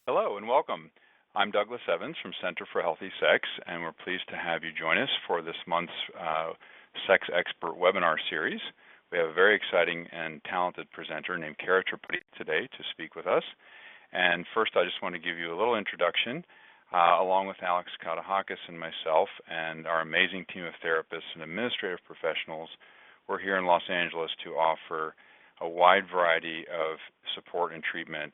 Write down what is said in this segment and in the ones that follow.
Hello and welcome. I'm Douglas Evans from Center for Healthy Sex, and we're pleased to have you join us for this month's Sex Expert webinar series. We have a very exciting and talented presenter named Cara Tripodi today to speak with us. And first, I just want to give you a little introduction. Along with Alex Katahakis and myself and our amazing team of therapists and administrative professionals, we're here in Los Angeles to offer a wide variety of support and treatment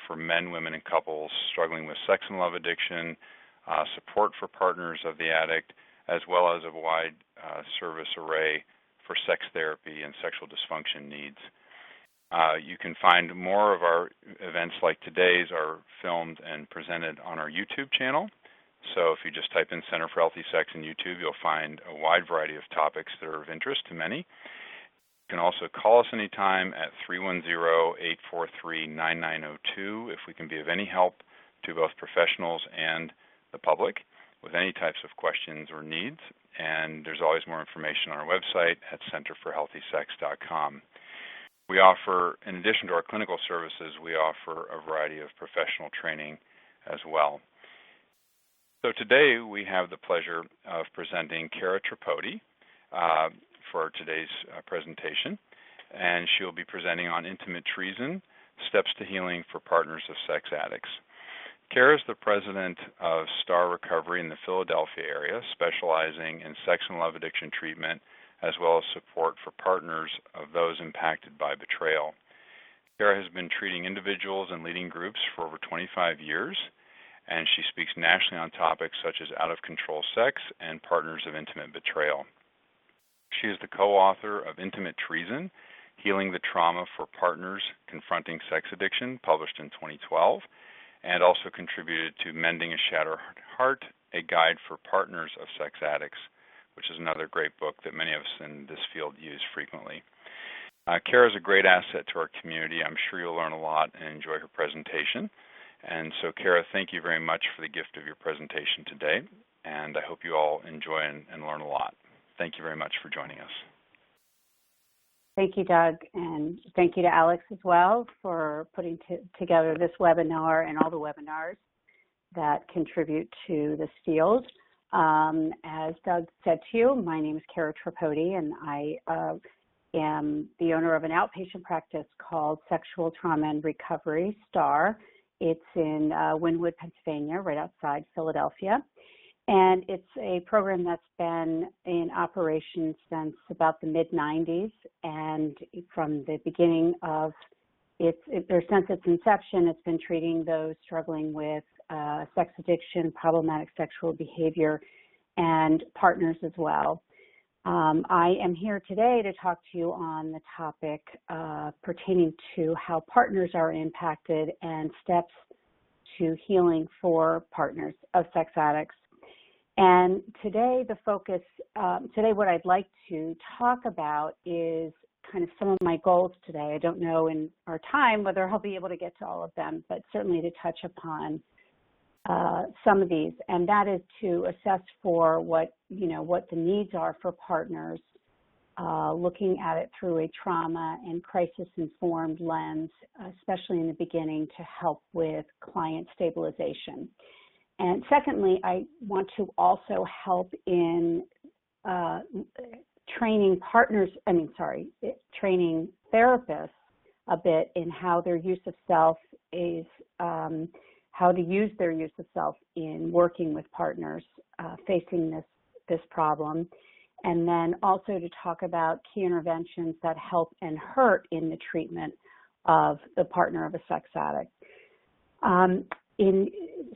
for men, women, and couples struggling with sex and love addiction, support for partners of the addict, as well as a wide service array for sex therapy and sexual dysfunction needs. You can find more of our events like today's are filmed and presented on our YouTube channel. So if you just type in Center for Healthy Sex in YouTube, you'll find a wide variety of topics that are of interest to many. You can also call us anytime at 310-843-9902 if we can be of any help to both professionals and the public with any types of questions or needs. And there's always more information on our website at centerforhealthysex.com. We offer, in addition to our clinical services, we offer a variety of professional training as well. So today we have the pleasure of presenting Cara Tripodi for today's presentation, and she'll be presenting on Intimate Treason, Steps to Healing for Partners of Sex Addicts. Cara is the president of Star Recovery in the Philadelphia area, specializing in sex and love addiction treatment, as well as support for partners of those impacted by betrayal. Cara has been treating individuals and leading groups for over 25 years, and she speaks nationally on topics such as out-of-control sex and partners of intimate betrayal. She is the co-author of Intimate Treason, Healing the Trauma for Partners Confronting Sex Addiction, published in 2012, and also contributed to Mending a Shattered Heart, a guide for partners of sex addicts, which is another great book that many of us in this field use frequently. Cara is a great asset to our community. I'm sure you'll learn a lot and enjoy her presentation. And so, Cara, thank you very much for the gift of your presentation today, and I hope you all enjoy and learn a lot. Thank you very much for joining us. Thank you, Doug, and thank you to Alex as well for putting together this webinar and all the webinars that contribute to this field. As Doug said to you, my name is Cara Tripodi, and I am the owner of an outpatient practice called Sexual Trauma and Recovery, STAR. It's in Wynwood, Pennsylvania, right outside Philadelphia. And it's a program that's been in operation since about the mid-90s, and from the beginning of since its inception, it's been treating those struggling with sex addiction, problematic sexual behavior, and partners as well. I am here today to talk to you on the topic pertaining to how partners are impacted and steps to healing for partners of sex addicts. And today the focus, what I'd like to talk about is kind of some of my goals today. I don't know in our time whether I'll be able to get to all of them, but certainly to touch upon some of these, and that is to assess for what the needs are for partners, looking at it through a trauma and crisis-informed lens, especially in the beginning, to help with client stabilization. And secondly, I want to also help in training therapists a bit in how their use of self is, how to use their use of self in working with partners facing this problem, and then also to talk about key interventions that help and hurt in the treatment of the partner of a sex addict. In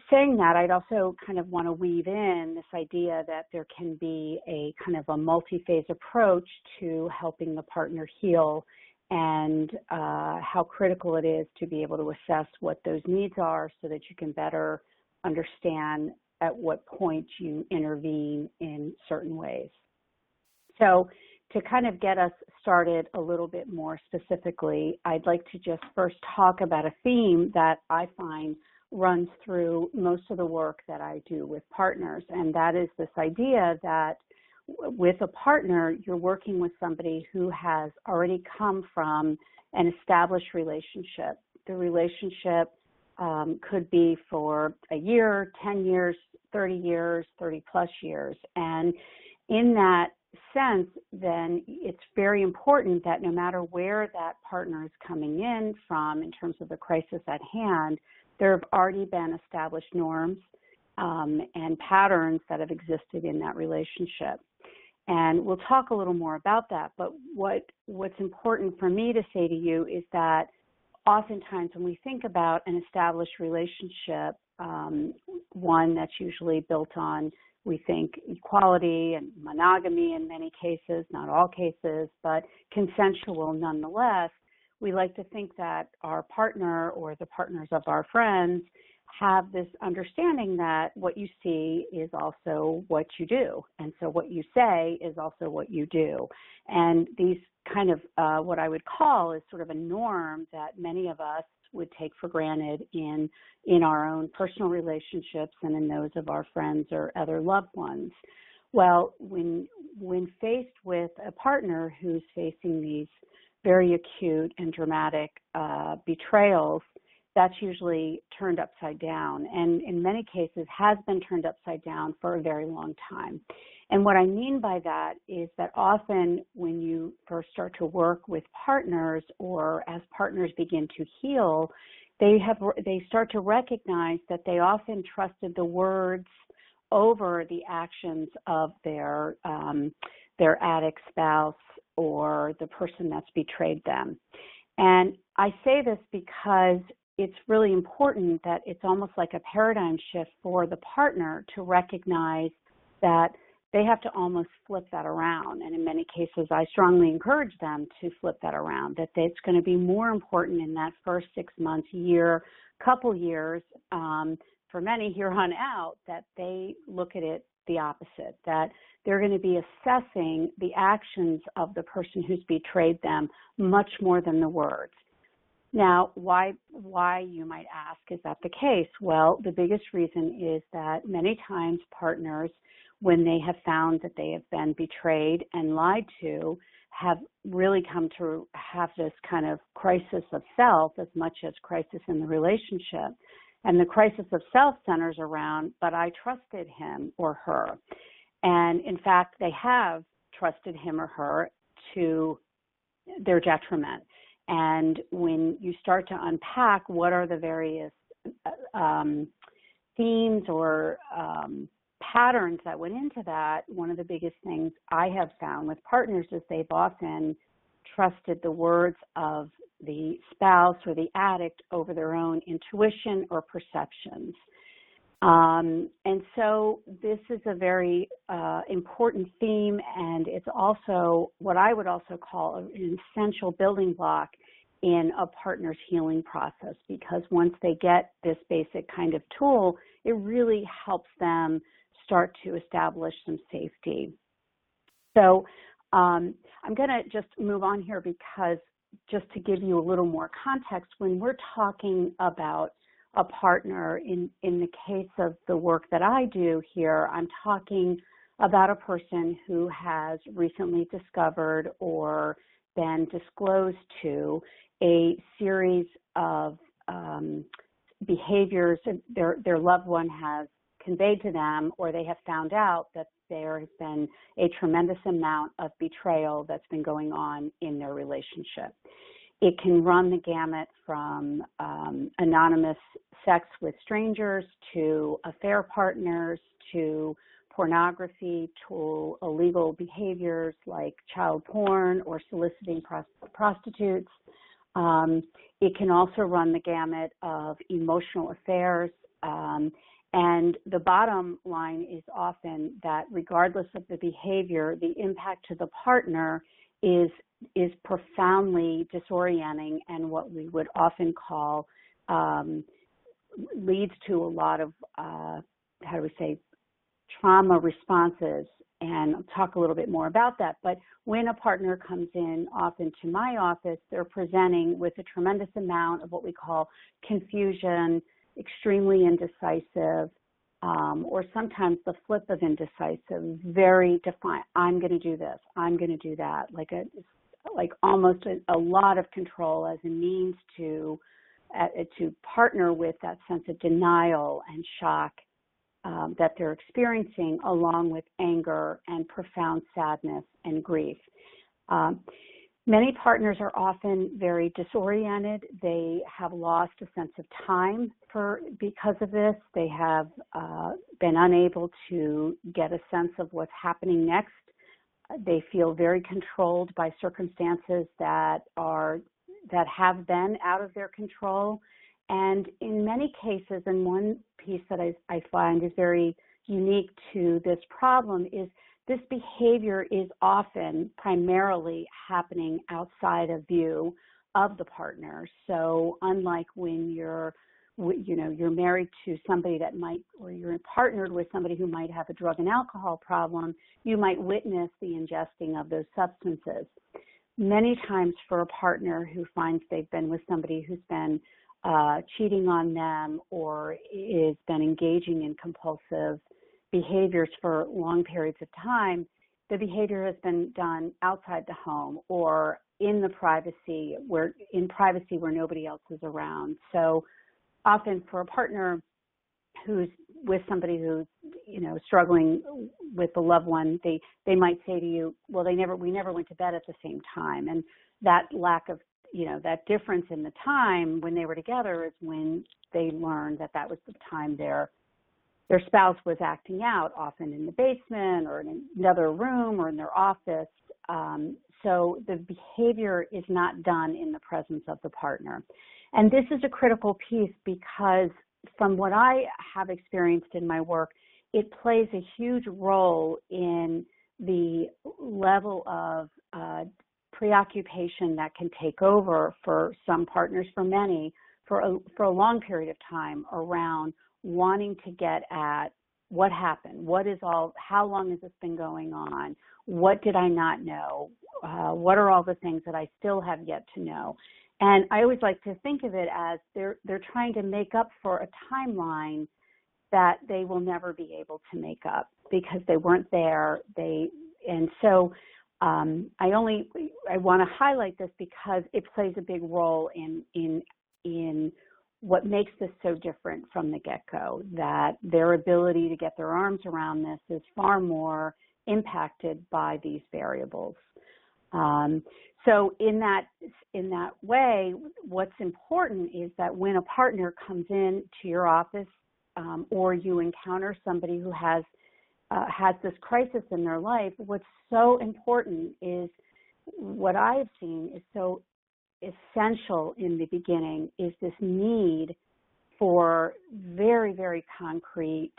saying that, I'd also kind of want to weave in this idea that there can be a kind of a multi-phase approach to helping the partner heal, and how critical it is to be able to assess what those needs are so that you can better understand at what point you intervene in certain ways. So to kind of get us started a little bit more specifically, I'd like to just first talk about a theme that I find runs through most of the work that I do with partners, and that is this idea that with a partner, you're working with somebody who has already come from an established relationship. The relationship could be for a year, 10 years, 30 years, 30 plus years. And in that sense, then it's very important that no matter where that partner is coming in from in terms of the crisis at hand, there have already been established norms and patterns that have existed in that relationship. And we'll talk a little more about that, but what's important for me to say to you is that oftentimes when we think about an established relationship, one that's usually built on, we think, equality and monogamy in many cases, not all cases, but consensual nonetheless, we like to think that our partner or the partners of our friends have this understanding that what you see is also what you do. And so what you say is also what you do. And these kind of what I would call is sort of a norm that many of us would take for granted in our own personal relationships and in those of our friends or other loved ones. Well, when faced with a partner who's facing these very acute and dramatic betrayals, that's usually turned upside down, and in many cases has been turned upside down for a very long time. And what I mean by that is that often when you first start to work with partners, or as partners begin to heal, they start to recognize that they often trusted the words over the actions of their addict spouse or the person that's betrayed them. And I say this because it's really important that it's almost like a paradigm shift for the partner to recognize that they have to almost flip that around. And in many cases, I strongly encourage them to flip that around, that it's going to be more important in that first 6 months, year, couple years, for many here on out, that they look at it the opposite, that they're going to be assessing the actions of the person who's betrayed them much more than the words. Now, why you might ask, is that the case? Well, the biggest reason is that many times partners, when they have found that they have been betrayed and lied to, have really come to have this kind of crisis of self as much as crisis in the relationship. And the crisis of self centers around, but I trusted him or her. And in fact, they have trusted him or her to their detriment. And when you start to unpack what are the various themes or patterns that went into that, one of the biggest things I have found with partners is they've often trusted the words of the spouse or the addict over their own intuition or perceptions. And so this is a very important theme, and it's also what I would also call an essential building block in a partner's healing process, because once they get this basic kind of tool, it really helps them start to establish some safety. So I'm going to just move on here, because just to give you a little more context, when we're talking about a partner, in the case of the work that I do here, I'm talking about a person who has recently discovered or been disclosed to a series of behaviors their loved one has conveyed to them, or they have found out that there has been a tremendous amount of betrayal that's been going on in their relationship. It can run the gamut from anonymous sex with strangers to affair partners to pornography to illegal behaviors like child porn or soliciting prostitutes. It can also run the gamut of emotional affairs. And the bottom line is often that regardless of the behavior, the impact to the partner is profoundly disorienting, and what we would often call leads to a lot of, trauma responses. And I'll talk a little bit more about that. But when a partner comes in often to my office, they're presenting with a tremendous amount of what we call confusion, extremely indecisive, or sometimes the flip of indecisive, very defined. I'm going to do this. I'm going to do that. Like almost a lot of control as a means to to partner with that sense of denial and shock that they're experiencing, along with anger and profound sadness and grief. Many partners are often very disoriented. They have lost a sense of time because of this. They have been unable to get a sense of what's happening next. They feel very controlled by circumstances that have been out of their control. And in many cases, and one piece that I find is very unique to this problem is this behavior is often primarily happening outside of view of the partner. So unlike when you're married to somebody or you're partnered with somebody who might have a drug and alcohol problem, you might witness the ingesting of those substances. Many times for a partner who finds they've been with somebody who's been cheating on them or has been engaging in compulsive behaviors for long periods of time, the behavior has been done outside the home or in privacy where nobody else is around. So often for a partner who's with somebody who's struggling with a loved one, they might say to you, well, we never went to bed at the same time. And that lack of that difference in the time when they were together is when they learned that was the time their spouse was acting out, often in the basement or in another room or in their office. So the behavior is not done in the presence of the partner. And this is a critical piece because from what I have experienced in my work, it plays a huge role in the level of preoccupation that can take over for some partners, for many, for a long period of time around wanting to get at what happened, how long has this been going on, what did I not know, what are all the things that I still have yet to know. And I always like to think of it as they're trying to make up for a timeline that they will never be able to make up because they weren't there. So I want to highlight this because it plays a big role in what makes this so different from the get-go, that their ability to get their arms around this is far more impacted by these variables. So in that way, what's important is that when a partner comes in to your office or you encounter somebody who has this crisis in their life, what's so important is what I've seen is so essential in the beginning is this need for very, very concrete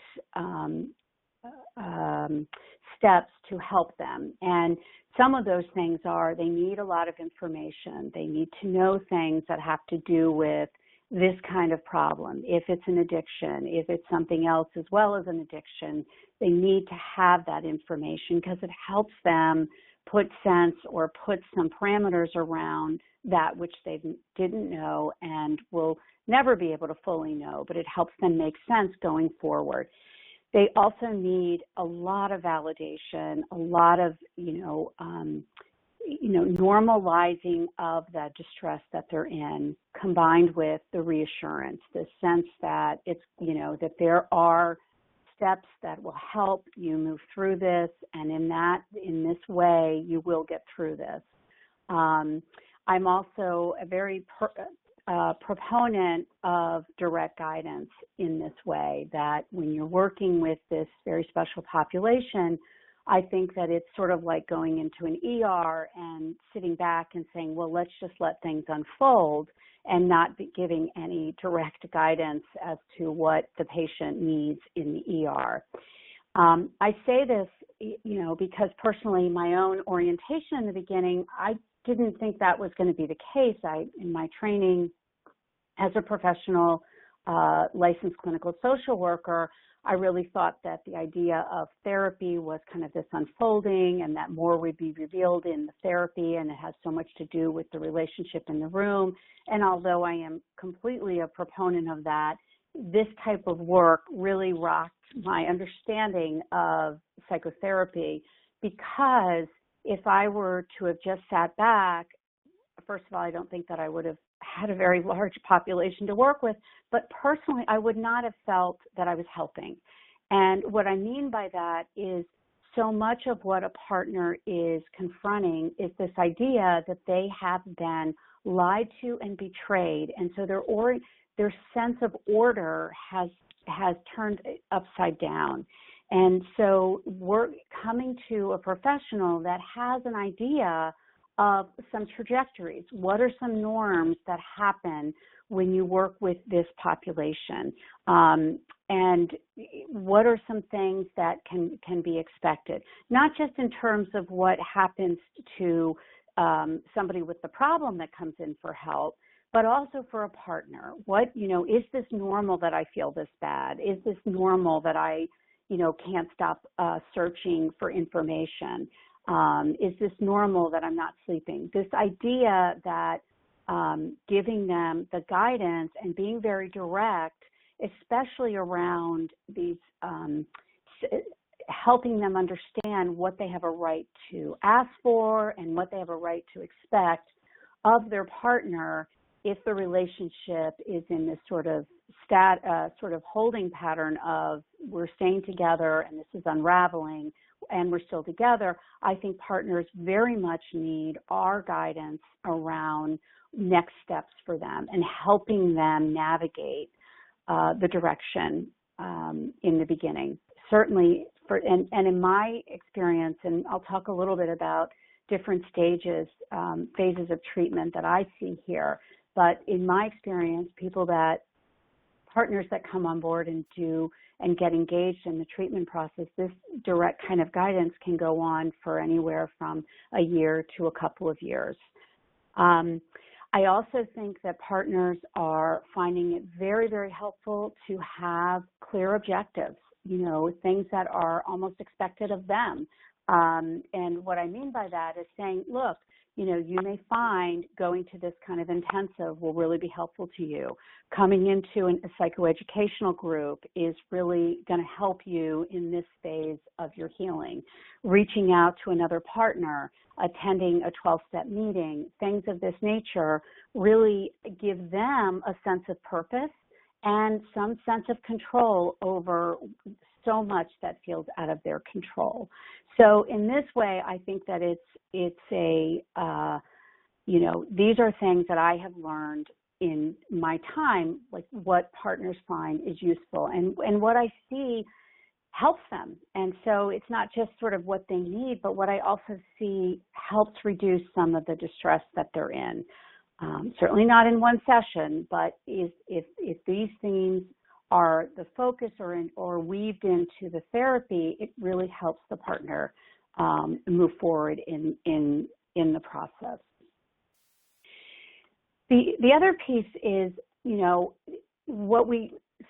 steps to help them. And some of those things are they need a lot of information. They need to know things that have to do with this kind of problem. If it's an addiction, if it's something else as well as an addiction, they need to have that information because it helps them put sense or put some parameters around that which they didn't know and will never be able to fully know, but it helps them make sense going forward. They also need a lot of validation, a lot of, normalizing of that distress that they're in, combined with the reassurance, the sense that it's, that there are steps that will help you move through this, and in this way, you will get through this. I'm also a very proponent of direct guidance in this way, that when you're working with this very special population, I think that it's sort of like going into an ER and sitting back and saying, well, let's just let things unfold and not be giving any direct guidance as to what the patient needs in the ER. I say this, because personally, my own orientation in the beginning, I didn't think that was going to be the case. In my training as a professional licensed clinical social worker, I really thought that the idea of therapy was kind of this unfolding and that more would be revealed in the therapy, and it has so much to do with the relationship in the room. And although I am completely a proponent of that, this type of work really rocked my understanding of psychotherapy, because if I were to have just sat back, first of all, I don't think that I would have had a very large population to work with, but personally, I would not have felt that I was helping. And what I mean by that is so much of what a partner is confronting is this idea that they have been lied to and betrayed, and so their sense of order has turned upside down. And so we're coming to a professional that has an idea of some trajectories. What are some norms that happen when you work with this population? And what are some things that can be expected? Not just in terms of what happens to somebody with the problem that comes in for help, but also for a partner. What, is this normal that I feel this bad? Is this normal that I, can't stop searching for information? Is this normal that I'm not sleeping? This idea that giving them the guidance and being very direct, especially around these, helping them understand what they have a right to ask for and what they have a right to expect of their partner if the relationship is in this sort of holding pattern of we're staying together and this is unraveling and we're still together. I think partners very much need our guidance around next steps for them and helping them navigate the direction in the beginning. Certainly, and in my experience, and I'll talk a little bit about different stages, phases of treatment that I see here, but in my experience, partners that come on board and get engaged in the treatment process, this direct kind of guidance can go on for anywhere from a year to a couple of years. I also think that partners are finding it very, very helpful to have clear objectives, things that are almost expected of them. And what I mean by that is saying, look, you may find going to this kind of intensive will really be helpful to you. Coming into a psychoeducational group is really going to help you in this phase of your healing. Reaching out to another partner, attending a 12-step meeting, things of this nature really give them a sense of purpose and some sense of control over so much that feels out of their control. So in this way, I think that it's a, these are things that I have learned in my time, like what partners find is useful and what I see helps them. And so it's not just sort of what they need, but what I also see helps reduce some of the distress that they're in. Certainly not in one session, but if these themes are the focus or weaved into the therapy, it really helps the partner move forward in the process. The other piece is,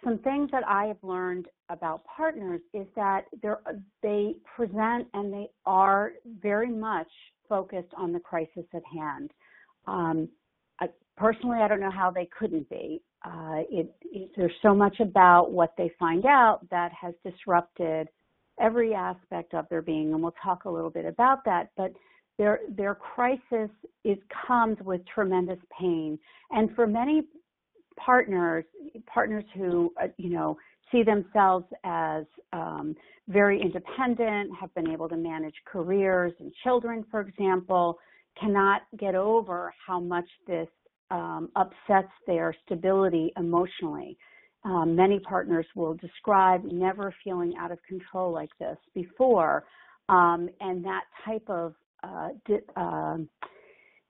some things that I have learned about partners is that they present and they are very much focused on the crisis at hand. Personally, I don't know how they couldn't be. There's so much about what they find out that has disrupted every aspect of their being, and we'll talk a little bit about that. But their crisis comes with tremendous pain, and for many partners who see themselves as very independent, have been able to manage careers and children, for example, cannot get over how much this upsets their stability emotionally. Many partners will describe never feeling out of control like this before, and that type of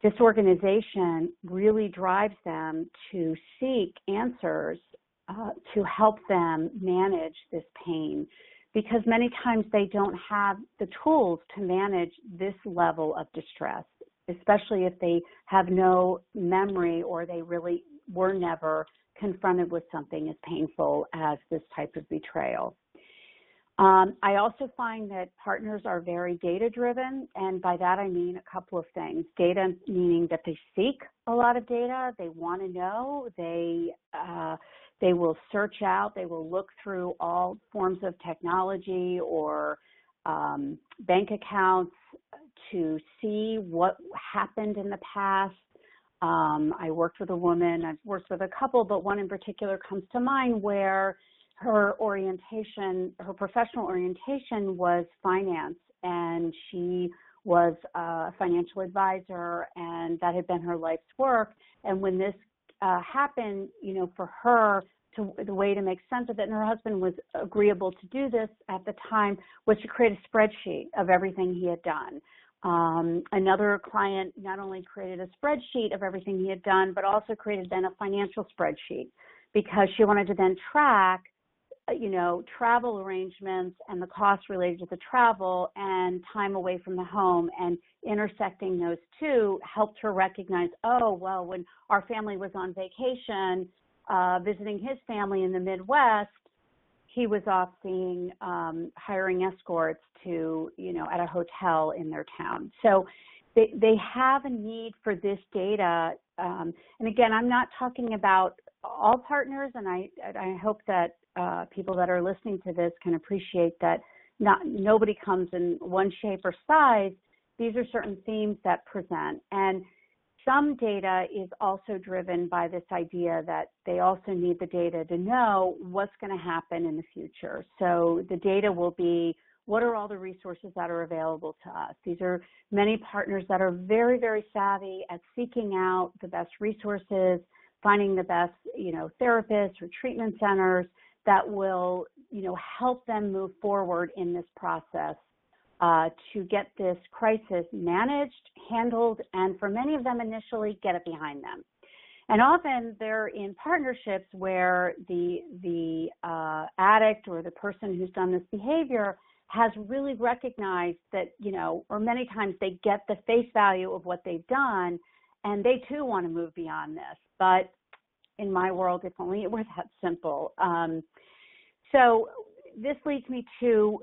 disorganization really drives them to seek answers to help them manage this pain, because many times they don't have the tools to manage this level of distress, especially if they have no memory or they really were never confronted with something as painful as this type of betrayal. I also find that partners are very data-driven, and by that I mean a couple of things. Data meaning that they seek a lot of data, they want to know, they will search out, they will look through all forms of technology or bank accounts to see what happened in the past. I worked with a woman, I've worked with a couple, but one in particular comes to mind where her orientation, her professional orientation was finance, and she was a financial advisor, and that had been her life's work. And when this happened, for her, the way to make sense of it, and her husband was agreeable to do this at the time, was to create a spreadsheet of everything he had done. Another client not only created a spreadsheet of everything he had done, but also created then a financial spreadsheet, because she wanted to then track, travel arrangements and the costs related to the travel and time away from the home, and intersecting those two helped her recognize, oh, well, when our family was on vacation, visiting his family in the Midwest, he was off hiring escorts to, at a hotel in their town. So they have a need for this data. And again, I'm not talking about all partners, and I hope that people that are listening to this can appreciate that nobody comes in one shape or size. These are certain themes that present. And some data is also driven by this idea that they also need the data to know what's going to happen in the future. So the data will be, what are all the resources that are available to us? These are many partners that are very, very savvy at seeking out the best resources, finding the best, therapists or treatment centers that will, help them move forward in this process to get this crisis managed, handled, and for many of them initially get it behind them. And often they're in partnerships where the addict or the person who's done this behavior has really recognized that, or many times they get the face value of what they've done, and they too want to move beyond this. But in my world, if only it were that simple. So this leads me to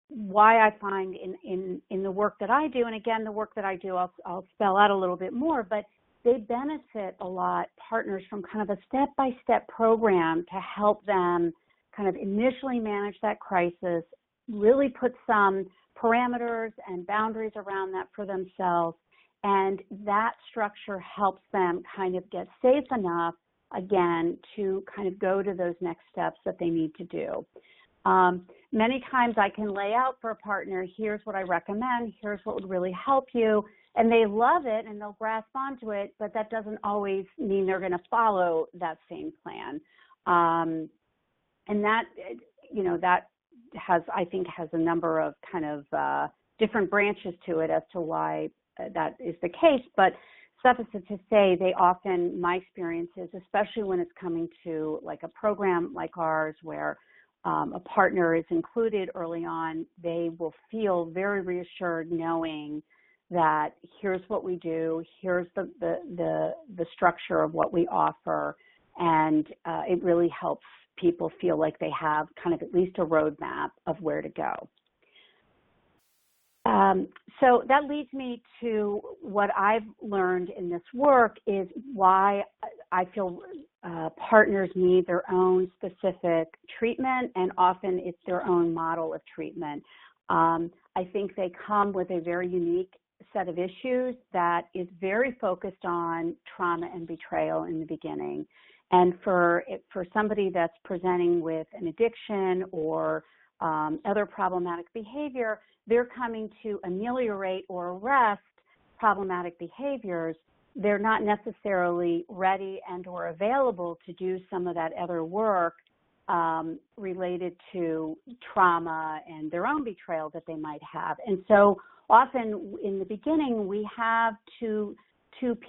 why I find in the work that I do, and again, the work that I do, I'll spell out a little bit more, but they benefit a lot, partners, from kind of a step-by-step program to help them kind of initially manage that crisis, really put some parameters and boundaries around that for themselves, and that structure helps them kind of get safe enough, again, to kind of go to those next steps that they need to do. Many times I can lay out for a partner, here's what I recommend, here's what would really help you, and they love it and they'll grasp onto it, but that doesn't always mean they're going to follow that same plan. And that, that I think has a number of kind of different branches to it as to why that is the case, but suffice it to say, they often, my experience is, especially when it's coming to like a program like ours where a partner is included early on, they will feel very reassured knowing that here's what we do, here's the structure of what we offer, and it really helps people feel like they have kind of at least a roadmap of where to go. So that leads me to what I've learned in this work is why I feel partners need their own specific treatment, and often it's their own model of treatment. I think they come with a very unique set of issues that is very focused on trauma and betrayal in the beginning. And for somebody that's presenting with an addiction or other problematic behavior, they're coming to ameliorate or arrest problematic behaviors. They're not necessarily ready and or available to do some of that other work related to trauma and their own betrayal that they might have. And so often in the beginning, we have two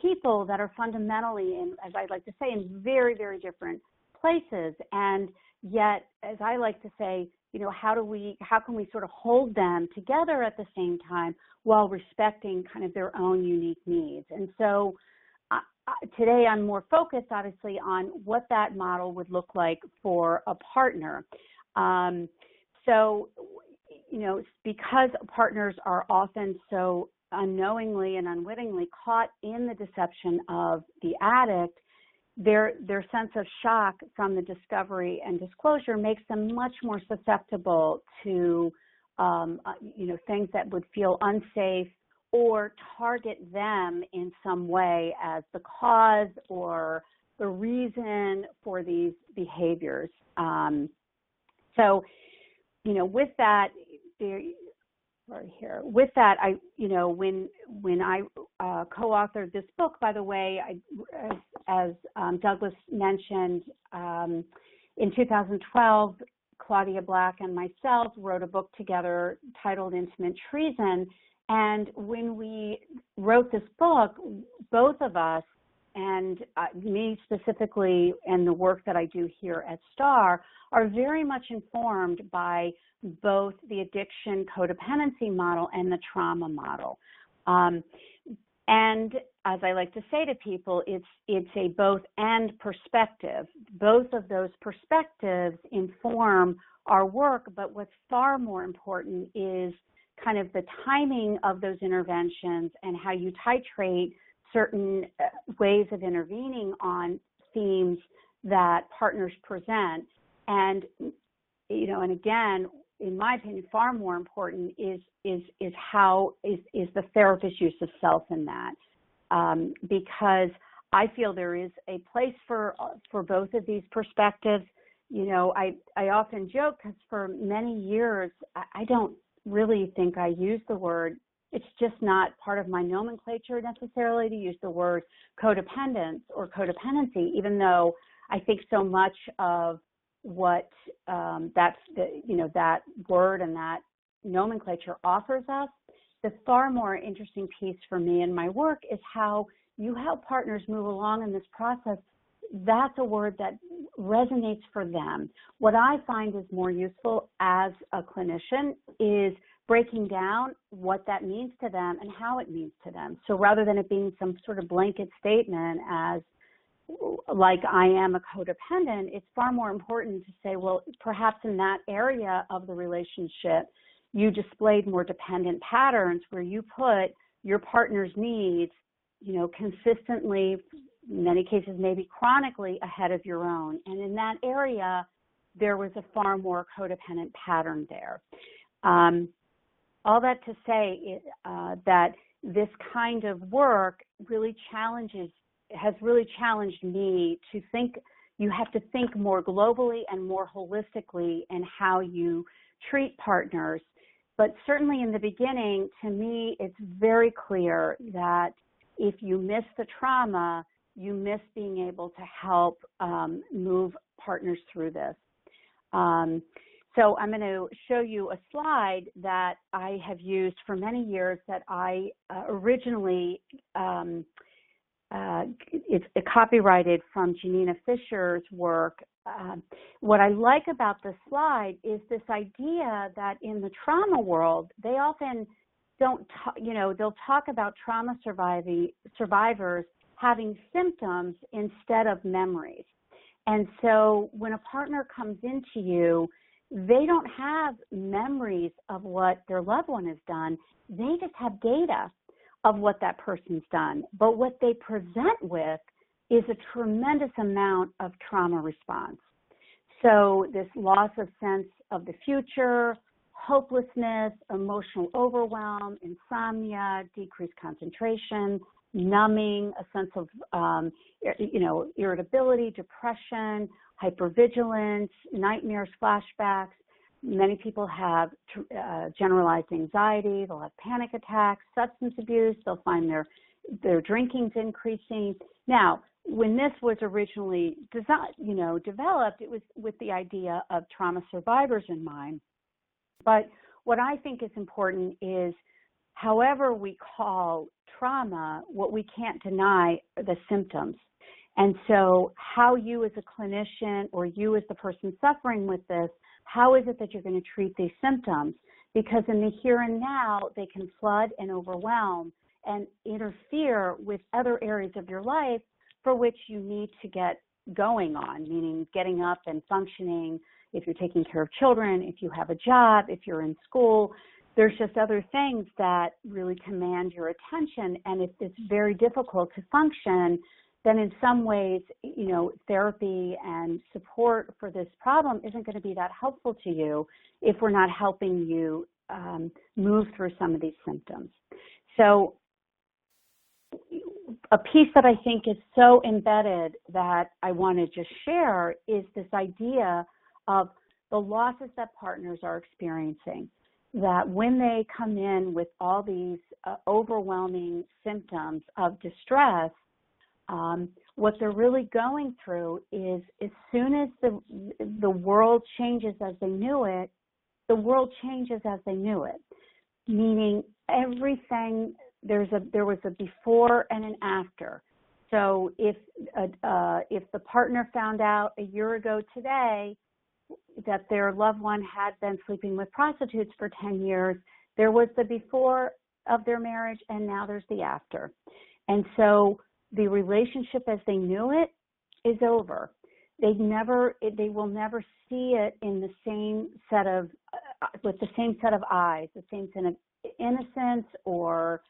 people that are fundamentally, in, as I like to say, in very, very different places. And yet, as I like to say, how can we sort of hold them together at the same time while respecting kind of their own unique needs? And so today I'm more focused, obviously, on what that model would look like for a partner. Because partners are often so unknowingly and unwittingly caught in the deception of the addict, their sense of shock from the discovery and disclosure makes them much more susceptible to, things that would feel unsafe or target them in some way as the cause or the reason for these behaviors. So, you know, with that, right here. With that, when I co-authored this book, by the way, as Douglas mentioned, in 2012, Claudia Black and myself wrote a book together titled Intimate Treason. And when we wrote this book, both of us, and me specifically, and the work that I do here at STAR, are very much informed by both the addiction codependency model and the trauma model. And as I like to say to people, it's a both and perspective. Both of those perspectives inform our work, but what's far more important is kind of the timing of those interventions and how you titrate certain ways of intervening on themes that partners present. And, you know, and again, in my opinion, far more important is the therapist's use of self in that, because I feel there is a place for both of these perspectives. You know, I often joke because for many years I don't really think I use the word. It's just not part of my nomenclature necessarily to use the word codependence or codependency, even though I think so much of what that word and that nomenclature offers us. The far more interesting piece for me in my work is how you help partners move along in this process. That's a word that resonates for them. What I find is more useful as a clinician is breaking down what that means to them and how it means to them. So rather than it being some sort of blanket statement as like I am a codependent, it's far more important to say, well, perhaps in that area of the relationship, you displayed more dependent patterns where you put your partner's needs, you know, consistently, in many cases maybe chronically, ahead of your own. And in that area, there was a far more codependent pattern there. All that to say that this kind of work really has really challenged me to think. You have to think more globally and more holistically in how you treat partners. But certainly in the beginning, to me, it's very clear that if you miss the trauma, you miss being able to help move partners through this. So I'm going to show you a slide that I have used for many years that I originally, it's copyrighted from Janina Fisher's work. What I like about this slide is this idea that in the trauma world, they often don't, they'll talk about trauma survivors having symptoms instead of memories. And so when a partner comes into you, they don't have memories of what their loved one has done. They just have data of what that person's done. But what they present with is a tremendous amount of trauma response. So this loss of sense of the future, hopelessness, emotional overwhelm, insomnia, decreased concentration, numbing, a sense of irritability, depression, hypervigilance, nightmares, flashbacks. Many people have generalized anxiety. They'll have panic attacks, substance abuse. They'll find their drinking's increasing. Now, when this was originally developed, it was with the idea of trauma survivors in mind. But what I think is important is, however we call trauma, what we can't deny are the symptoms. And so how you as a clinician or you as the person suffering with this, how is it that you're going to treat these symptoms? Because in the here and now, they can flood and overwhelm and interfere with other areas of your life for which you need to get going on, meaning getting up and functioning. If you're taking care of children, if you have a job, if you're in school, there's just other things that really command your attention. And if it's very difficult to function, then in some ways, therapy and support for this problem isn't going to be that helpful to you if we're not helping you move through some of these symptoms. So a piece that I think is so embedded that I want to just share is this idea of the losses that partners are experiencing, that when they come in with all these overwhelming symptoms of distress, what they're really going through is, as soon as the world changes as they knew it, the world changes as they knew it, meaning everything, there was a before and an after. So if the partner found out a year ago today that their loved one had been sleeping with prostitutes for 10 years, there was the before of their marriage, and now there's the after. And so the relationship as they knew it is over. They will never see it in the same set of, with the same set of eyes, the same set of innocence, or,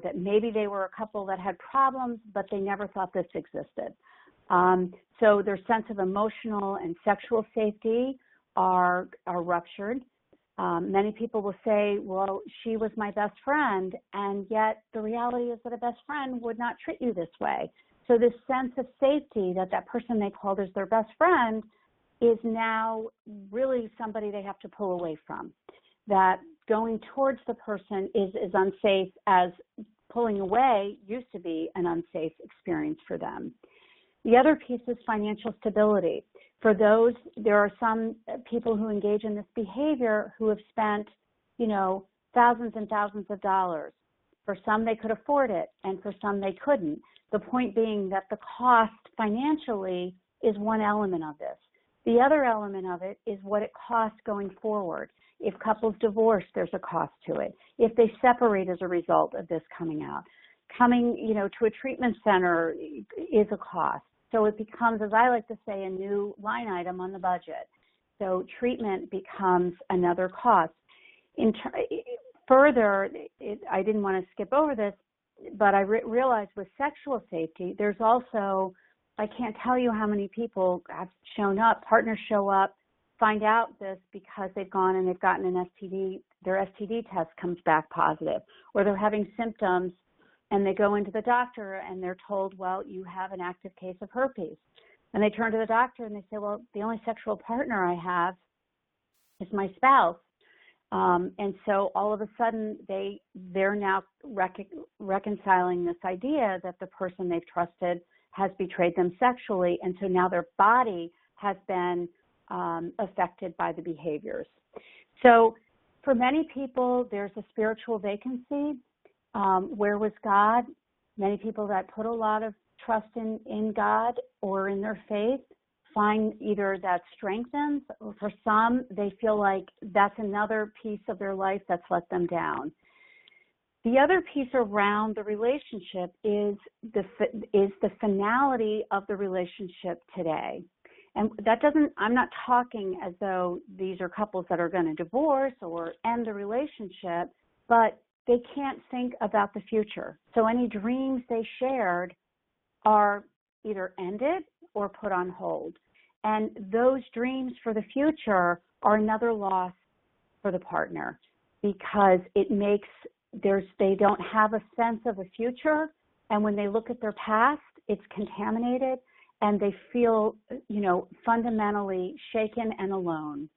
that maybe they were a couple that had problems, but they never thought this existed. So their sense of emotional and sexual safety are ruptured. Many people will say, well, she was my best friend, and yet the reality is that a best friend would not treat you this way. So this sense of safety that person they called as their best friend is now really somebody they have to pull away from. That going towards the person is as unsafe as pulling away used to be an unsafe experience for them. The other piece is financial stability. For those, there are some people who engage in this behavior who have spent, thousands and thousands of dollars. For some, they could afford it, and for some, they couldn't. The point being that the cost financially is one element of this. The other element of it is what it costs going forward. If couples divorce, there's a cost to it. If they separate as a result of this coming out, coming, to a treatment center is a cost. So it becomes, as I like to say, a new line item on the budget. So treatment becomes another cost. Further, I didn't want to skip over this, but I realized with sexual safety, there's also, I can't tell you how many people have shown up, partners show up, find out this because they've gone and they've gotten an STD, their STD test comes back positive, or they're having symptoms and they go into the doctor and they're told, well, you have an active case of herpes. And they turn to the doctor and they say, well, the only sexual partner I have is my spouse. And so all of a sudden they're now reconciling this idea that the person they've trusted has betrayed them sexually. And so now their body has been affected by the behaviors. So for many people, there's a spiritual vacancy. Where was God? Many people that put a lot of trust in God or in their faith find either that strengthens, or for some, they feel like that's another piece of their life that's let them down. The other piece around the relationship is the finality of the relationship today. And I'm not talking as though these are couples that are going to divorce or end the relationship, but they can't think about the future. So any dreams they shared are either ended or put on hold. And those dreams for the future are another loss for the partner, because it makes they don't have a sense of a future. And when they look at their past, it's contaminated and they feel, fundamentally shaken and alone.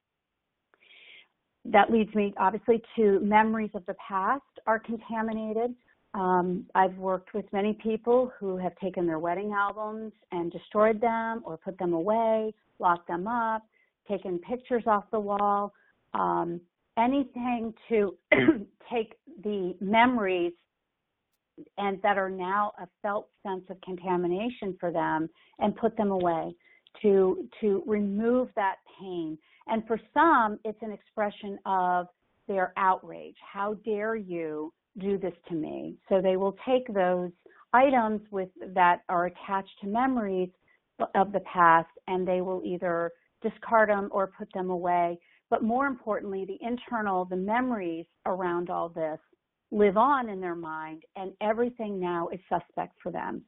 That leads me, obviously, to memories of the past are contaminated. I've worked with many people who have taken their wedding albums and destroyed them or put them away, locked them up, taken pictures off the wall, anything to take the memories and that are now a felt sense of contamination for them and put them away, to remove that pain. And for some, it's an expression of their outrage. How dare you do this to me? So they will take those items that are attached to memories of the past, and they will either discard them or put them away. But more importantly, the memories around all this live on in their mind, and everything now is suspect for them.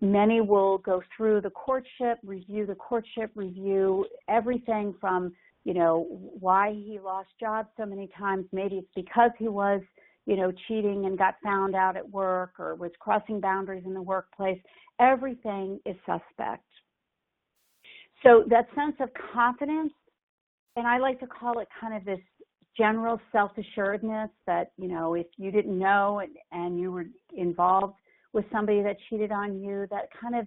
Many will go through the courtship, review everything from why he lost jobs so many times. Maybe it's because he was, cheating and got found out at work or was crossing boundaries in the workplace. Everything is suspect. So that sense of confidence, and I like to call it kind of this general self-assuredness that, if you didn't know and you were involved with somebody that cheated on you, that kind of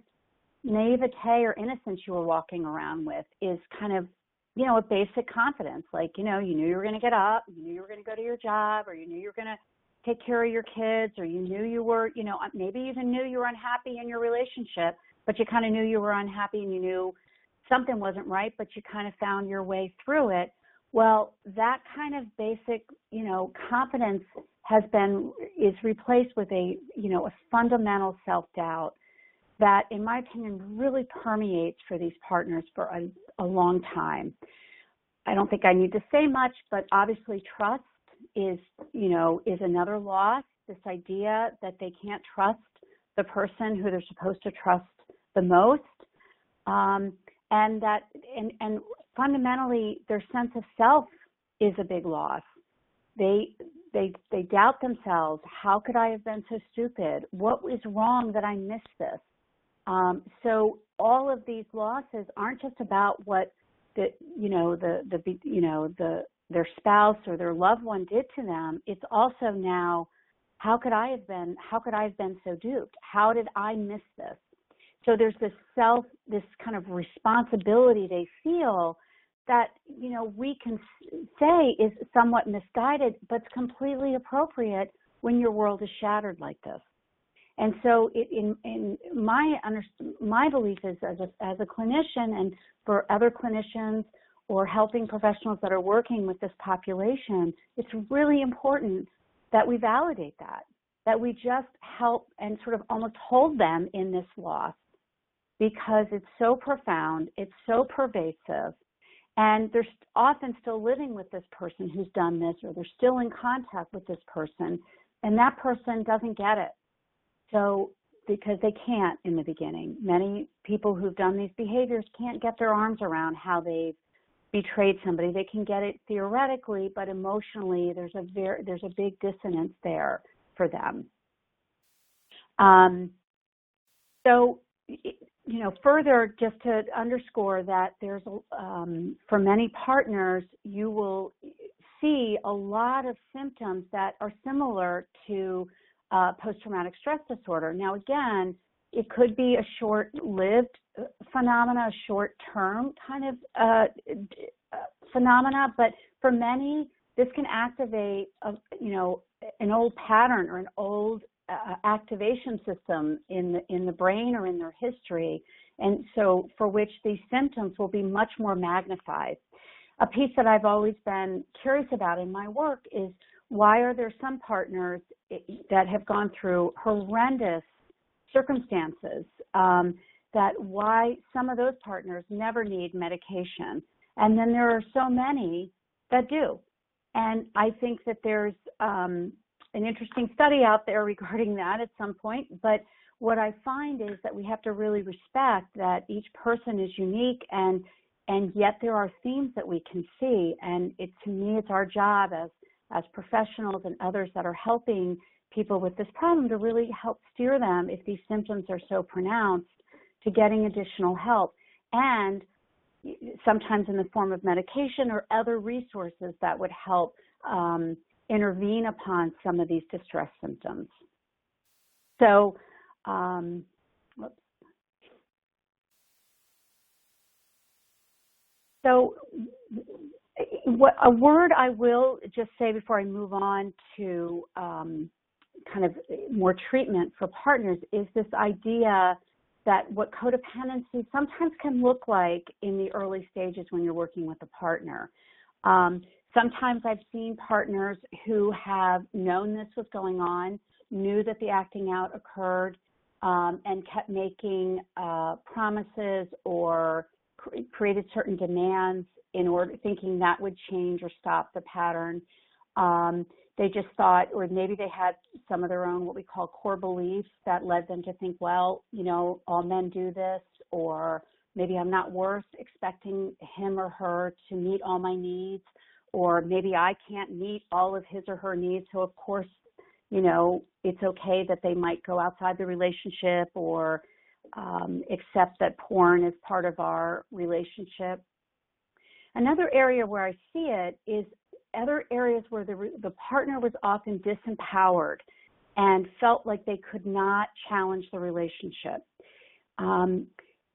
naivete or innocence you were walking around with is kind of, a basic confidence. Like, you knew you were going to get up, you knew you were going to go to your job, or you knew you were going to take care of your kids, or you knew you were, maybe you even knew you were unhappy in your relationship, but you kind of knew you were unhappy and you knew something wasn't right, but you kind of found your way through it. Well, that kind of basic, confidence is replaced with a fundamental self-doubt that, in my opinion, really permeates for these partners for a long time. I don't think I need to say much, but obviously trust is another loss. This idea that they can't trust the person who they're supposed to trust the most, and fundamentally their sense of self is a big loss. They doubt themselves. How could I have been so stupid? What is wrong that I missed this? So all of these losses aren't just about what their spouse or their loved one did to them. It's also now, how could I have been so duped? How did I miss this? So there's this kind of responsibility they feel that, we can say is somewhat misguided, but it's completely appropriate when your world is shattered like this. And so in my belief is as a clinician, and for other clinicians or helping professionals that are working with this population, it's really important that we validate that we just help and sort of almost hold them in this loss, because it's so profound, it's so pervasive, and they're often still living with this person who's done this, or they're still in contact with this person, and that person doesn't get it. So, because they can't in the beginning. Many people who've done these behaviors can't get their arms around how they've betrayed somebody. They can get it theoretically, but emotionally there's a big dissonance there for them. So, further, just to underscore that there's, for many partners, you will see a lot of symptoms that are similar to post-traumatic stress disorder. Now, again, it could be a short-lived phenomena, a short-term kind of phenomena, but for many, this can activate, an old pattern or an old activation system in the brain or in their history, and so for which these symptoms will be much more magnified. A piece that I've always been curious about in my work is, why are there some partners that have gone through horrendous circumstances, that why some of those partners never need medication, and then there are so many that do? And I think that there's an interesting study out there regarding that at some point, but what I find is that we have to really respect that each person is unique, and yet there are themes that we can see, and to me it's our job as professionals and others that are helping people with this problem to really help steer them, if these symptoms are so pronounced, to getting additional help, and sometimes in the form of medication or other resources that would help intervene upon some of these distress symptoms. So, a word I will just say before I move on to kind of more treatment for partners is this idea that what codependency sometimes can look like in the early stages when you're working with a partner. Sometimes I've seen partners who have known this was going on, knew that the acting out occurred, and kept making promises or created certain demands in order, thinking that would change or stop the pattern. They just thought, or maybe they had some of their own what we call core beliefs that led them to think, well, all men do this, or maybe I'm not worth expecting him or her to meet all my needs, or maybe I can't meet all of his or her needs. So of course, it's okay that they might go outside the relationship or accept that porn is part of our relationship. Another area where I see it is other areas where the partner was often disempowered and felt like they could not challenge the relationship.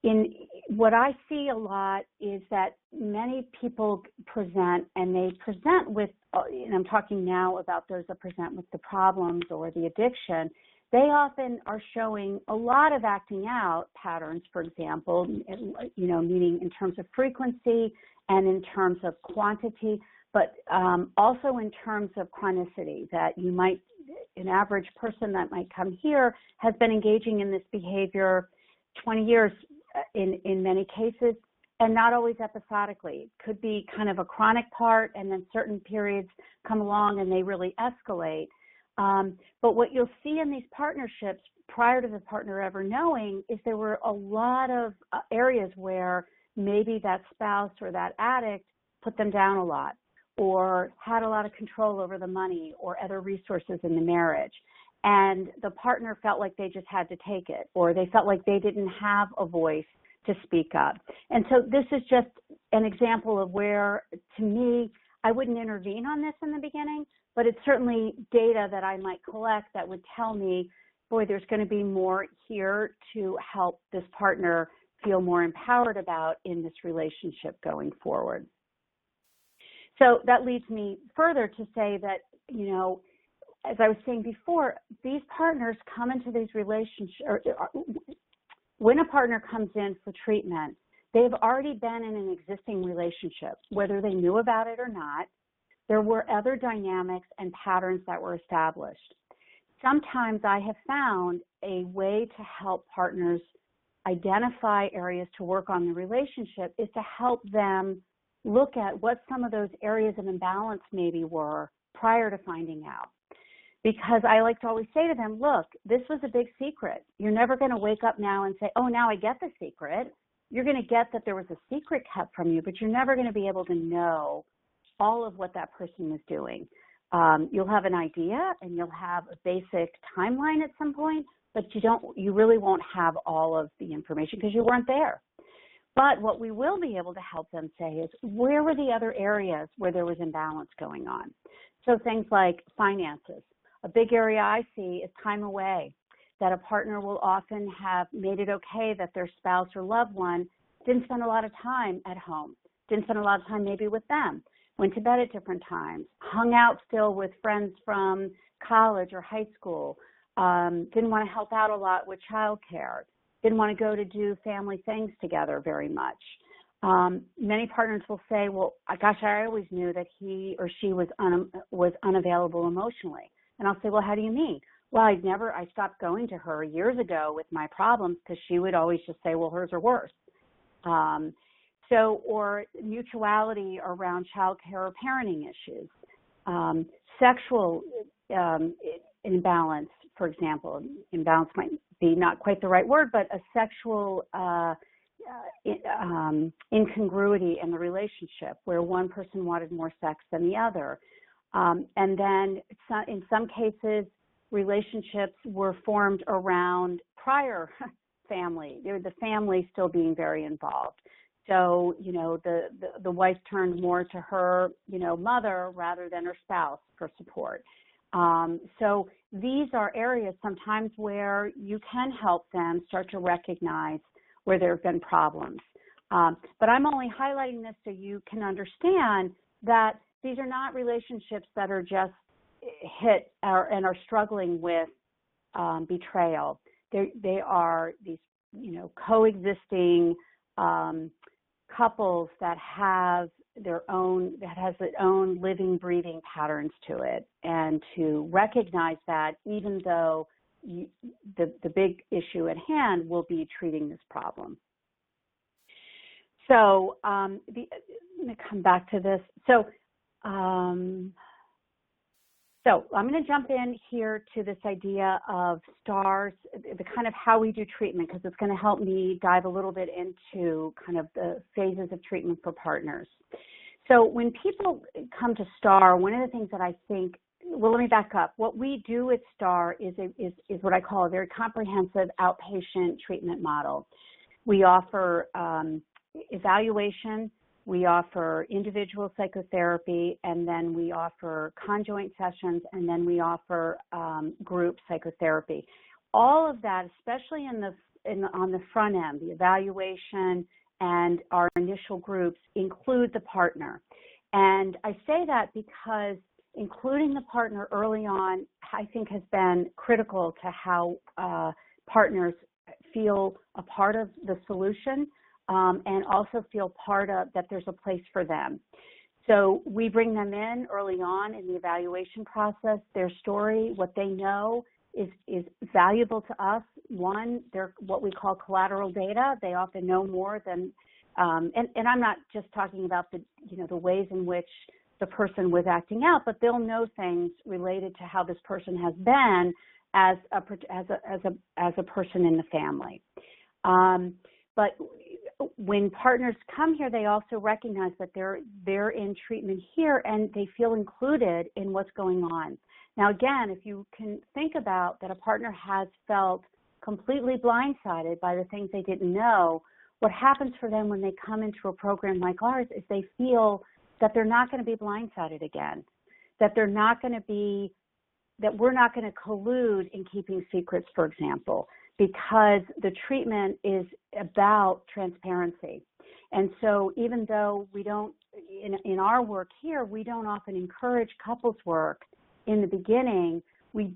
In what I see a lot is that many people present, and they present with, and I'm talking now about those that present with the problems or the addiction, they often are showing a lot of acting out patterns, for example, meaning in terms of frequency and in terms of quantity, but also in terms of chronicity, that an average person that might come here has been engaging in this behavior 20 years in many cases, and not always episodically. It could be kind of a chronic part, and then certain periods come along and they really escalate. But what you'll see in these partnerships prior to the partner ever knowing is there were a lot of areas where maybe that spouse or that addict put them down a lot, or had a lot of control over the money or other resources in the marriage. And the partner felt like they just had to take it, or they felt like they didn't have a voice to speak up. And so this is just an example of where, to me, I wouldn't intervene on this in the beginning, but it's certainly data that I might collect that would tell me, boy, there's going to be more here to help this partner feel more empowered about in this relationship going forward. So that leads me further to say that, as I was saying before, these partners come into these relationships, or when a partner comes in for treatment, they've already been in an existing relationship, whether they knew about it or not. There were other dynamics and patterns that were established. Sometimes I have found a way to help partners identify areas to work on the relationship is to help them look at what some of those areas of imbalance maybe were prior to finding out. Because I like to always say to them, look, this was a big secret. You're never going to wake up now and say, oh, now I get the secret. You're going to get that there was a secret kept from you, but you're never going to be able to know all of what that person was doing. You'll have an idea and you'll have a basic timeline at some point, but you really won't have all of the information because you weren't there. But what we will be able to help them say is, where were the other areas where there was imbalance going on? So things like finances. A big area I see is time away, that a partner will often have made it okay that their spouse or loved one didn't spend a lot of time at home, didn't spend a lot of time maybe with them, went to bed at different times, hung out still with friends from college or high school, didn't want to help out a lot with childcare, didn't want to go to do family things together very much. Many partners will say, well, gosh, I always knew that he or she was unavailable emotionally. And I'll say, well, how do you mean? Well, I stopped going to her years ago with my problems because she would always just say, well, hers are worse. Or mutuality around childcare or parenting issues. Sexual imbalance, for example. Imbalance might be not quite the right word, but a sexual incongruity in the relationship where one person wanted more sex than the other. And then in some cases, relationships were formed around prior family, the family still being very involved. So, the wife turned more to her, mother rather than her spouse for support. So these are areas sometimes where you can help them start to recognize where there have been problems. But I'm only highlighting this so you can understand that these are not relationships that are just hit and are struggling with betrayal. They are these, coexisting couples that has its own living, breathing patterns to it, and to recognize that even though the big issue at hand will be treating this problem. So let me come back to this. So So I'm going to jump in here to this idea of STARS, the kind of how we do treatment, because it's going to help me dive a little bit into kind of the phases of treatment for partners. So when people come to STAR, one of the things that I think, well, let me back up. What we do at STAR is what I call a very comprehensive outpatient treatment model. We offer evaluation, we offer individual psychotherapy, and then we offer conjoint sessions, and then we offer group psychotherapy. All of that, especially on the front end, the evaluation and our initial groups include the partner. And I say that because including the partner early on, I think, has been critical to how partners feel a part of the solution and also feel part of that there's a place for them. So we bring them in early on in the evaluation process. Their story, what they know, is valuable to us. One, they're what we call collateral data. They often know more than, and I'm not just talking about the ways in which the person was acting out, but they'll know things related to how this person has been as a person in the family. But when partners come here, they also recognize that they're in treatment here and they feel included in what's going on. Now, again, if you can think about that a partner has felt completely blindsided by the things they didn't know, what happens for them when they come into a program like ours is they feel that they're not going to be blindsided again, that we're not going to collude in keeping secrets, for example, because the treatment is about transparency. And so even though we don't, in our work here, we don't often encourage couples work in the beginning, we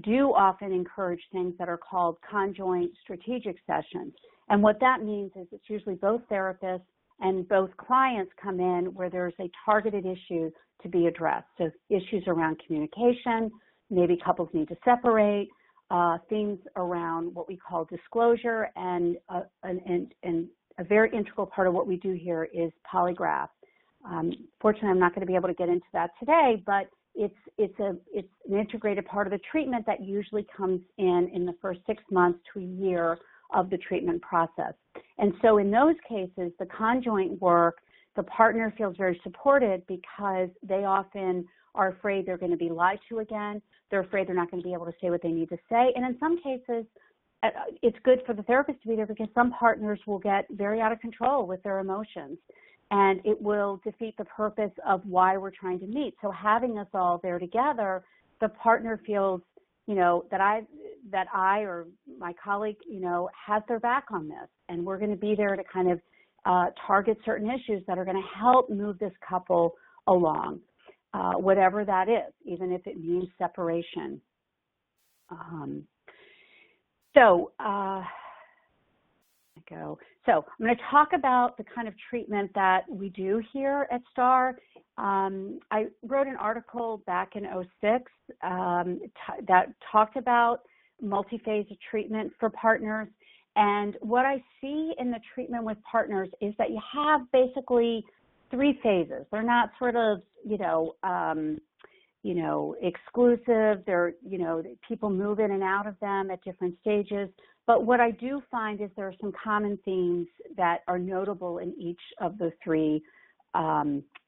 do often encourage things that are called conjoint strategic sessions. And what that means is it's usually both therapists and both clients come in where there's a targeted issue to be addressed. So issues around communication, maybe couples need to separate, things around what we call disclosure, and a very integral part of what we do here is polygraph. Fortunately, I'm not going to be able to get into that today, but it's an integrated part of the treatment that usually comes in the first 6 months to a year of the treatment process. And so in those cases, the conjoint work, the partner feels very supported because they often are afraid they're going to be lied to again. They're afraid they're not going to be able to say what they need to say. And in some cases, it's good for the therapist to be there because some partners will get very out of control with their emotions, and it will defeat the purpose of why we're trying to meet. So having us all there together, the partner feels, that I or my colleague, has their back on this, and we're going to be there to kind of target certain issues that are going to help move this couple along, whatever that is, even if it means separation. So I'm going to talk about the kind of treatment that we do here at STAR. I wrote an article back in 2006 that talked about multi-phase of treatment for partners. And what I see in the treatment with partners is that you have basically 3 phases. They're not sort of, exclusive. They're, people move in and out of them at different stages. But what I do find is there are some common themes that are notable in each of the 3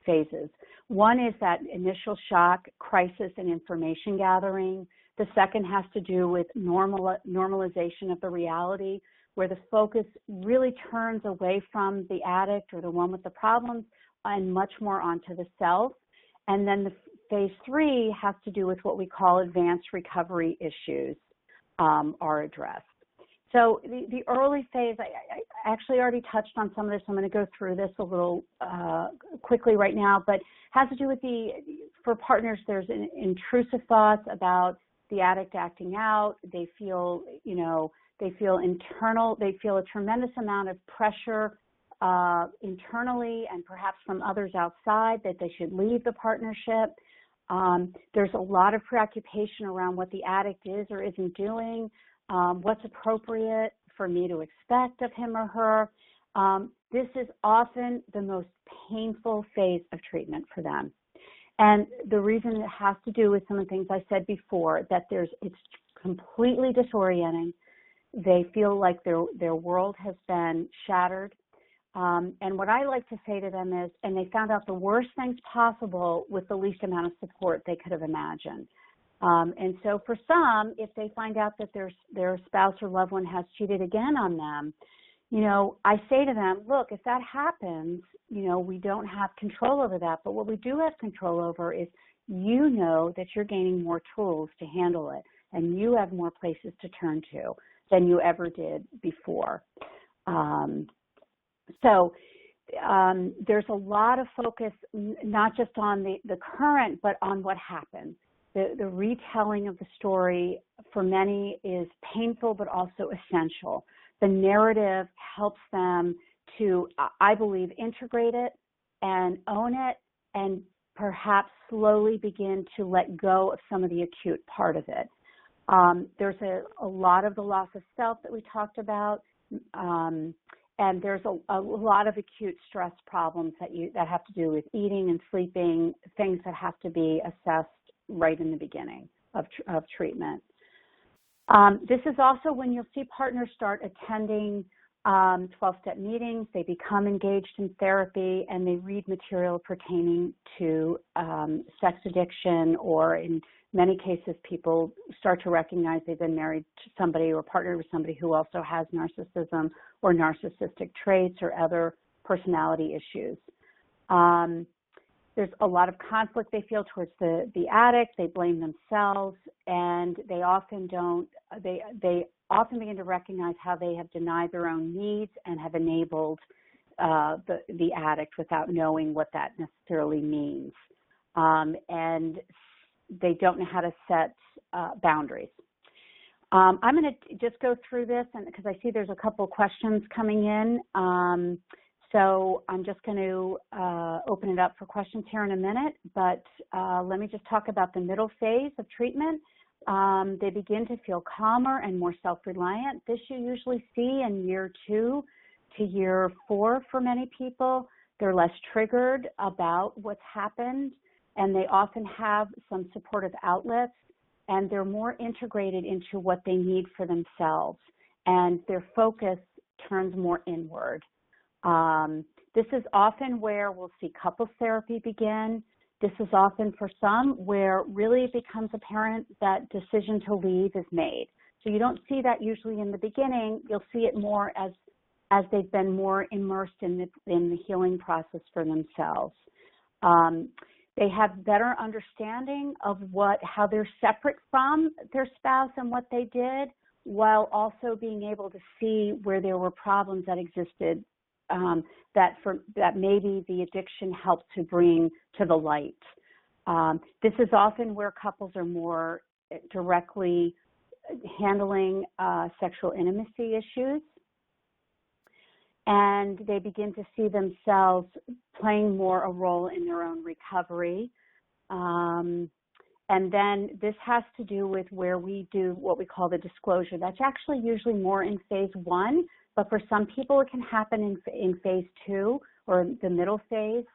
phases. One is that initial shock, crisis, and information gathering. The second has to do with normalization of the reality, where the focus really turns away from the addict or the one with the problems and much more onto the self. And then the phase 3 has to do with what we call advanced recovery issues are addressed. So the early phase, I actually already touched on some of this. I'm going to go through this a little quickly right now, but has to do with for partners, there's intrusive thoughts about the addict acting out. They feel, they feel a tremendous amount of pressure internally and perhaps from others outside that they should leave the partnership. There's a lot of preoccupation around what the addict is or isn't doing. What's appropriate for me to expect of him or her. This is often the most painful phase of treatment for them. And the reason it has to do with some of the things I said before, that it's completely disorienting. They feel like their world has been shattered. And what I like to say to them is, and they found out the worst things possible with the least amount of support they could have imagined. And so for some, if they find out that their spouse or loved one has cheated again on them, I say to them, look, if that happens, we don't have control over that. But what we do have control over is that you're gaining more tools to handle it, and you have more places to turn to than you ever did before. So there's a lot of focus, not just on the current, but on what happened. The retelling of the story for many is painful, but also essential. The narrative helps them to, I believe, integrate it and own it, and perhaps slowly begin to let go of some of the acute part of it. There's a lot of the loss of self that we talked about, and there's a lot of acute stress problems that have to do with eating and sleeping, things that have to be assessed right in the beginning of treatment. This is also when you'll see partners start attending 12-step meetings. They become engaged in therapy, and they read material pertaining to sex addiction, or in many cases, people start to recognize they've been married to somebody or partnered with somebody who also has narcissism or narcissistic traits or other personality issues. There's a lot of conflict they feel towards the addict. They blame themselves, and they often often begin to recognize how they have denied their own needs and have enabled the addict without knowing what that necessarily means. And they don't know how to set boundaries. I'm going to just go through this, and because I see there's a couple questions coming in. So I'm just going to open it up for questions here in a minute, but let me just talk about the middle phase of treatment. They begin to feel calmer and more self-reliant. This you usually see in year 2 to year 4 for many people. They're less triggered about what's happened, and they often have some supportive outlets, and they're more integrated into what they need for themselves, and their focus turns more inward. This is often where we'll see couples therapy begin. This is often for some where really it becomes apparent that decision to leave is made. So you don't see that usually in the beginning. You'll see it more as they've been more immersed in the healing process for themselves. They have better understanding of how they're separate from their spouse and what they did, while also being able to see where there were problems that existed that maybe the addiction helped to bring to the light. This is often where couples are more directly handling sexual intimacy issues, and they begin to see themselves playing more a role in their own recovery. And then this has to do with where we do what we call the disclosure. That's actually usually more in phase 1, but for some people it can happen in phase 2 or the middle phase.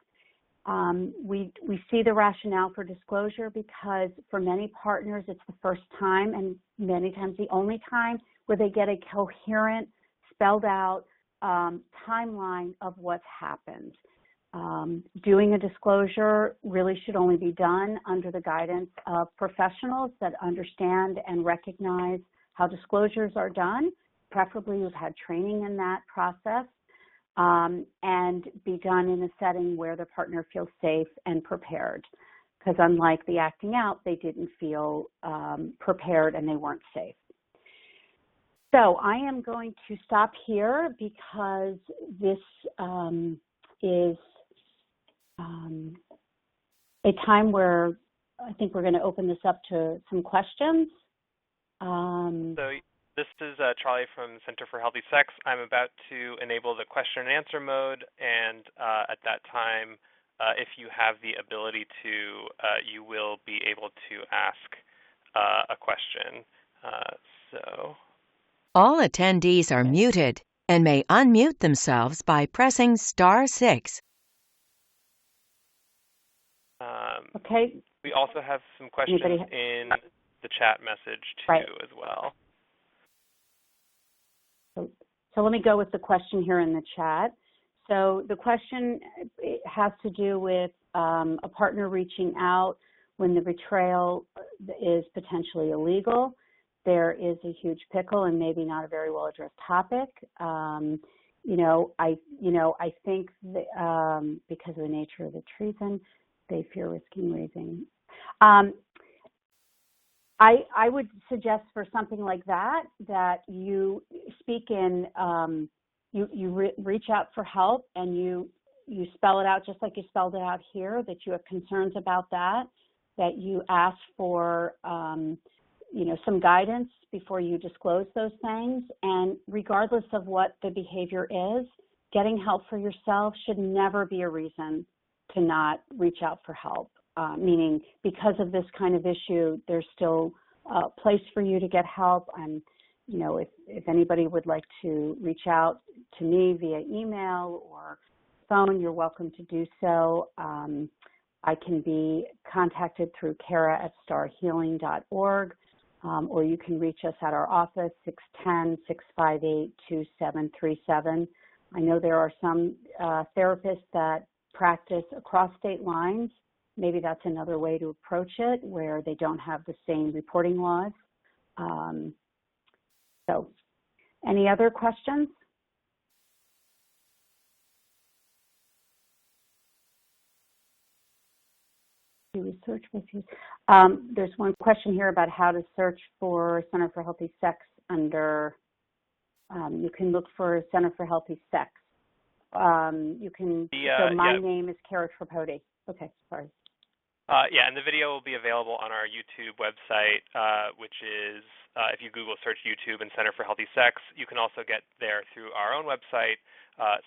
We see the rationale for disclosure because for many partners it's the first time, and many times the only time, where they get a coherent, spelled out timeline of what's happened. Doing a disclosure really should only be done under the guidance of professionals that understand and recognize how disclosures are done, preferably who've had training in that process, and be done in a setting where the partner feels safe and prepared. Because unlike the acting out, they didn't feel prepared and they weren't safe. So I am going to stop here because this is a time where I think we're going to open this up to some questions. So this is Charlie from Center for Healthy Sex. I'm about to enable the question and answer mode, and at that time, if you have the ability to, you will be able to ask a question. All attendees are muted and may unmute themselves by pressing *6. Okay. We also have some questions in the chat message too, as well. So let me go with the question here in the chat. So the question has to do with a partner reaching out when the betrayal is potentially illegal. There is a huge pickle and maybe not a very well addressed topic. I think that, because of the nature of the treason, they fear risking raising. I would suggest for something like that you speak in, you reach out for help, and you spell it out just like you spelled it out here, that you have concerns about that you ask for some guidance before you disclose those things. And regardless of what the behavior is, getting help for yourself should never be a reason to not reach out for help. Meaning, because of this kind of issue, there's still a place for you to get help. And, if anybody would like to reach out to me via email or phone, you're welcome to do so. I can be contacted through Cara at starhealing.org, or you can reach us at our office, 610-658-2737. I know there are some therapists that practice across state lines. Maybe that's another way to approach it, where they don't have the same reporting laws. So, any other questions? Research with you. There's one question here about how to search for Center for Healthy Sex under. You can look for Center for Healthy Sex. You can. So my name is Cara Tripodi. Okay, sorry. And the video will be available on our YouTube website, which is, if you Google search YouTube and Center for Healthy Sex, you can also get there through our own website,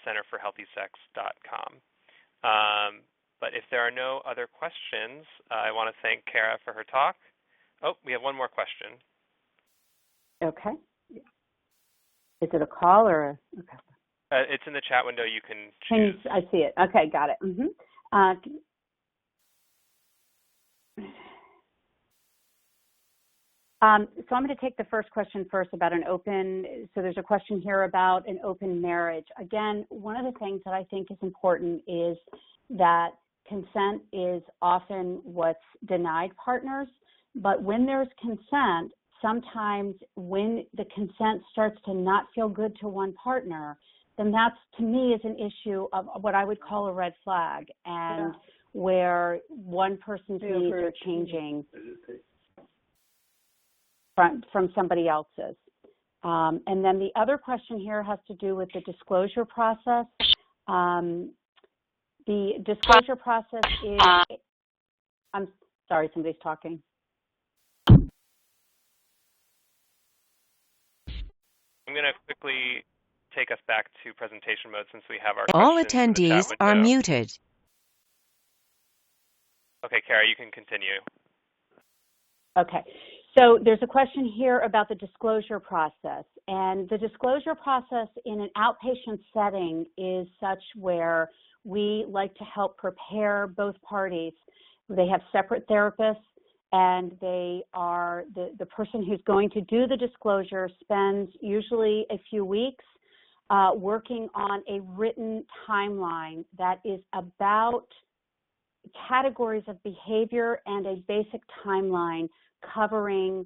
centerforhealthysex.com. But if there are no other questions, I want to thank Cara for her talk. Oh, we have one more question. Okay. Is it a call or okay? It's in the chat window. You can choose. I see it. Okay, got it. So I'm going to take the first question first about so there's a question here about an open marriage. Again, one of the things that I think is important is that consent is often what's denied partners, but when there's consent, sometimes when the consent starts to not feel good to one partner, then that's, to me, is an issue of what I would call a red flag, and where one person's needs are changing from somebody else's. And then the other question here has to do with the disclosure process. The disclosure process is, I'm sorry, somebody's talking. I'm going to quickly take us back to presentation mode since we have our All questions in the attendees chat are window. muted. Okay, Cara, you can continue. Okay, so there's a question here about the disclosure process. And the disclosure process in an outpatient setting is such where we like to help prepare both parties. They have separate therapists, and they are, the person who's going to do the disclosure spends usually a few weeks working on a written timeline that is about categories of behavior and a basic timeline covering,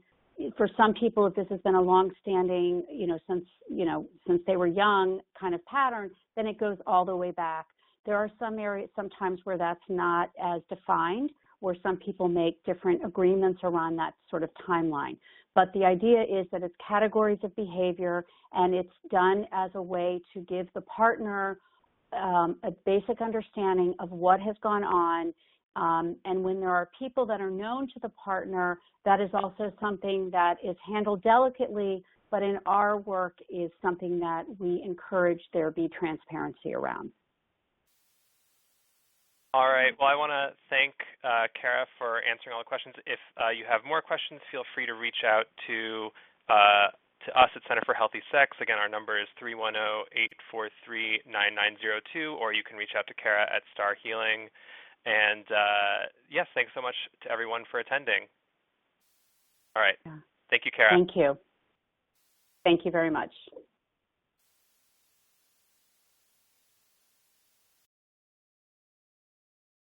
for some people, if this has been a long-standing, since they were young kind of pattern, then it goes all the way back. There are some areas sometimes where that's not as defined, where some people make different agreements around that sort of timeline. But the idea is that it's categories of behavior, and it's done as a way to give the partner a basic understanding of what has gone on. And when there are people that are known to the partner, that is also something that is handled delicately, but in our work is something that we encourage there be transparency around. All right. Well, I want to thank Cara for answering all the questions. If you have more questions, feel free to reach out to us at Center for Healthy Sex. Again, our number is 310-843-9902, or you can reach out to Cara at Star Healing. And yes, thanks so much to everyone for attending. All right. Yeah. Thank you, Cara. Thank you. Thank you very much.